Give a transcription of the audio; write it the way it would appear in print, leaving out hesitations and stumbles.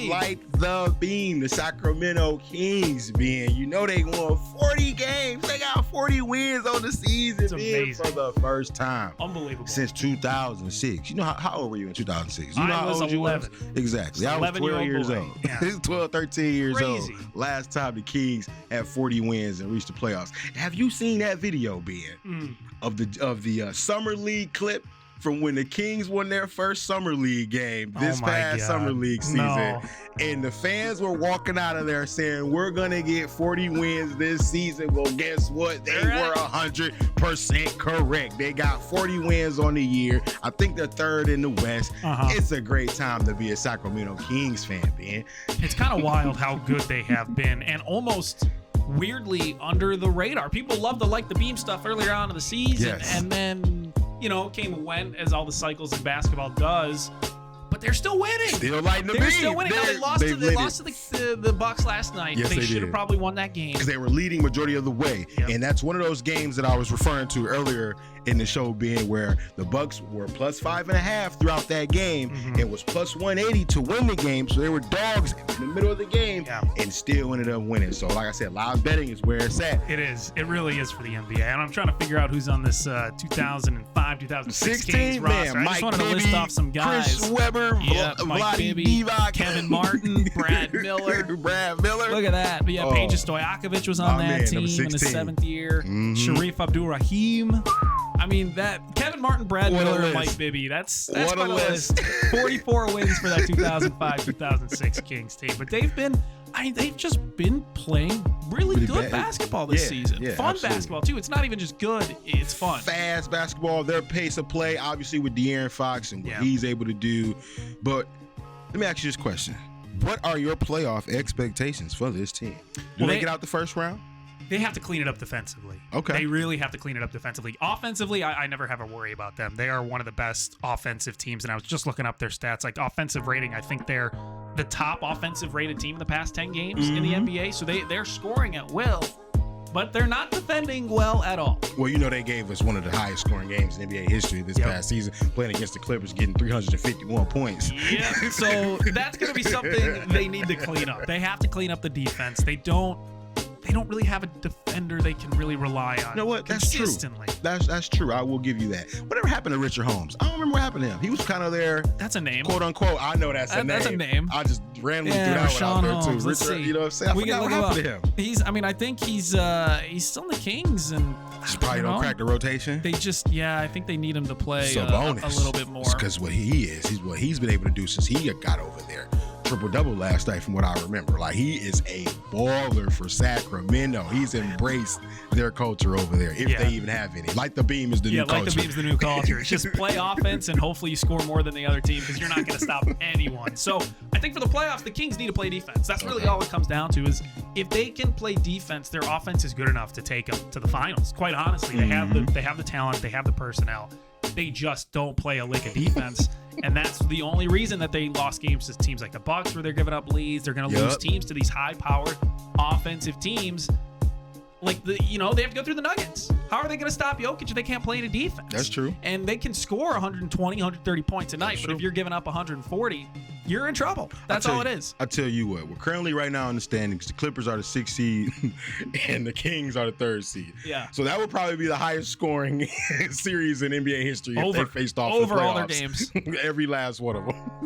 Light the beam. The Sacramento Kings, Ben. You know they won 40 games. They got 40 wins on the season, Ben, for the first time. Unbelievable. Since 2006. You know, how old were you in 2006? You know I was 11. Exactly. I was 12 years old. Yeah. 12, 13 years Crazy. old. Last time the Kings had 40 wins and reached the playoffs. Have you seen that video, Ben, of the Summer League clip from when the Kings won their first Summer League game this past Summer League season? No. And the fans were walking out of there saying, we're going to get 40 wins this season. Well, guess what? They were 100% correct. They got 40 wins on the year. I think they're third in the West. It's a great time to be a Sacramento Kings fan, Ben. It's kind of wild how good they have been, and almost weirdly under the radar. People love the Like the Beam stuff earlier on in the season, and then, you know, came and went as all the cycles in basketball does. But they're still winning. Still lighting the beam. They're still winning. Now, they lost to the Bucks last night. Yes, they should have probably won that game. Because they were leading majority of the way. And that's one of those games that I was referring to earlier in the show, being where the Bucks were plus 5.5 throughout that game. It was plus 180 to win the game. So they were dogs in the middle of the game and still ended up winning. So like I said, live betting is where it's at. It is. It really is for the NBA. And I'm trying to figure out who's on this 2005, 2006 Kings roster. I just wanted to list off some guys. Chris Webber, Mike Bibby, Kevin Martin, Brad Miller. Look at that. But yeah, Peja Stojakovic was on that team in his 7th year. Sharif Abdul-Rahim. I mean, that Kevin Martin, Brad Miller, and Mike Bibby. That's quite a list. 44 wins for that 2005-2006 Kings team. But they've just been playing really good basketball this season. Fun basketball, too. It's not even just good. It's fun. Fast basketball, their pace of play, obviously with De'Aaron Fox and what he's able to do. But let me ask you this question. What are your playoff expectations for this team? Do they get out the first round? They have to clean it up defensively. Okay. They really have to clean it up defensively. Offensively, I never have a worry about them. They are one of the best offensive teams, and I was just looking up their stats. Like offensive rating, I think they're the top offensive rated team in the past 10 games in the NBA. So they're scoring at will, but they're not defending well at all. Well, you know, they gave us one of the highest scoring games in NBA history this past season, playing against the Clippers, getting 351 points. Yeah, so that's going to be something they need to clean up. They have to clean up the defense. They don't really have a defender they can really rely on. You know what? That's true. Consistently. That's true. I will give you that. Whatever happened to Richard Holmes? I don't remember what happened to him. He was kind of there. That's a name. Quote unquote. I know that's a name. That's a name. I just randomly threw that one out there too. Let's Richard, see. you know what I'm saying? I forgot what happened to him. I think he's still in the Kings, and just probably don't crack the rotation. They I think they need him to play a little bit more. Because what he is, he's been able to do since he got over there. Triple-double last night from what I remember. Like, he is a baller for Sacramento. He's embraced their culture over there, if they even have any. Like the beam is the new culture. Yeah, like the beam's the new culture. It's just play offense, and hopefully you score more than the other team, because you're not going to stop anyone. So I think for the playoffs, the Kings need to play defense. That's really all it comes down to, is if they can play defense, their offense is good enough to take them to the finals. Quite honestly, they have the talent, they have the personnel. They just don't play a lick of defense. And that's the only reason that they lost games to teams like the Bucks, where they're giving up leads. They're going to lose teams to these high-powered offensive teams. Like, they have to go through the Nuggets. How are they going to stop Jokic if they can't play any defense? That's true. And they can score 120, 130 points a night, but if you're giving up 140, you're in trouble. That's all it is. I tell you what, we're currently right now in the standings. The Clippers are the 6th seed, and the Kings are the 3rd seed. Yeah. So that would probably be the highest scoring series in NBA history if they faced off over the all their playoffs. games. Every last one of them.